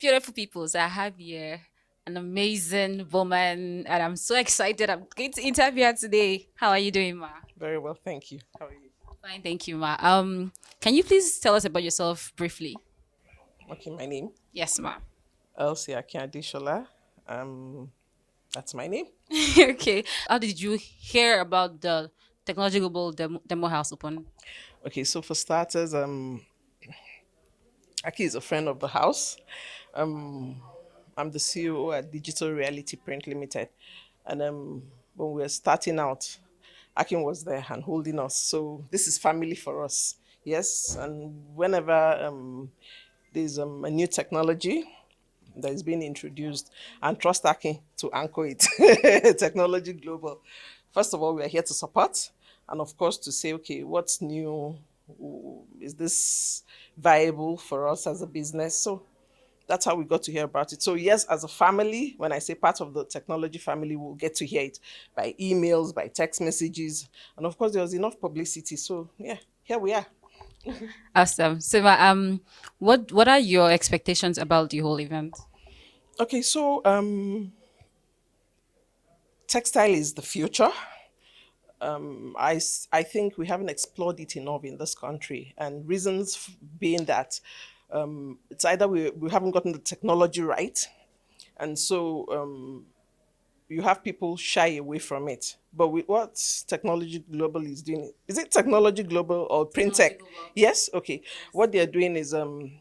Beautiful people. So I have here an amazing woman, and I'm so excited. I'm going to interview her today. How are you doing, Ma? Very well, thank you. How are you? Fine, thank you, Ma. Can you please tell us about yourself briefly? Okay, my name, Yes, Ma. Mrs Akin Adesola. That's my name. Okay. How did you hear about the Technology Global Demo House Open? Okay, so for starters, Aki is a friend of the house. Um, I'm the CEO at Digital Reality Print Limited, and when we were starting out, Akin was there and holding us. So this is family for us. Yes, and whenever there's a new technology that is being introduced, and trust Akin to anchor it. Technology Global. First of all, we are here to support, and of course to say, okay, what's new? Is this viable for us as a business? So that's how we got to hear about it. So yes, as a family, when I say part of the technology family, we'll get to hear it by emails, by text messages, and of course there was enough publicity. So yeah, here we are. Awesome. So, Ma, what are your expectations about the whole event? Okay, so textile is the future. I think we haven't explored it enough in this country, and reasons being that it's either we haven't gotten the technology right, and so you have people shy away from it. But with what Technology Global is doing, is it Technology Global or Print Technology Tech? Global. Yes, okay. What they're doing is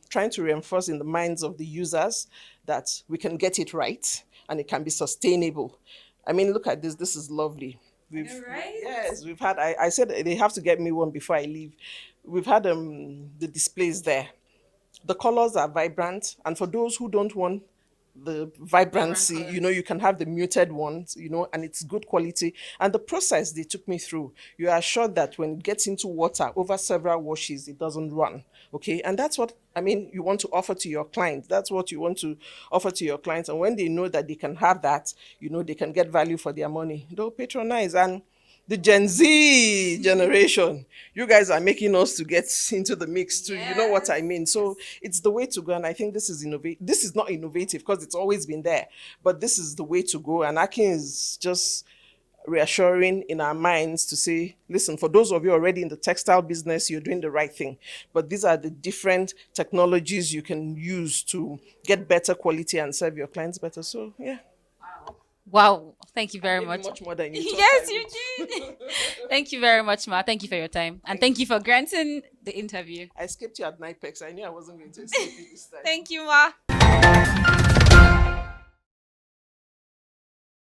trying to reinforce in the minds of the users that we can get it right and it can be sustainable. I mean, look at this. This is lovely. Right? Yes, we've had. I said they have to get me one before I leave. We've had the displays there. The colors are vibrant, and for those who don't want the vibrancy, Vibrant you know, you can have the muted ones, you know, and it's good quality. And the process they took me through, you are assured that when it gets into water over several washes, it doesn't run. Okay, and that's what I mean. You want to offer to your clients. That's what you want to offer to your clients, and when they know that they can have that, you know, they can get value for their money. They'll patronize. And the Gen Z generation, you guys are making us to get into the mix too. You know what I mean? So it's the way to go, and I think this is innovate. This is not innovative because it's always been there, but this is the way to go. And Akin is just reassuring in our minds to say, listen, for those of you already in the textile business, you're doing the right thing. But these are the different technologies you can use to get better quality and serve your clients better. So yeah, Wow. Thank you very maybe much. much more than you thought Yes, I you would. did. Thank you very much, Ma. Thank you for your time. And thank you for granting the interview. I skipped you at Nipex. I knew I wasn't going to escape you this time. Thank you, Ma.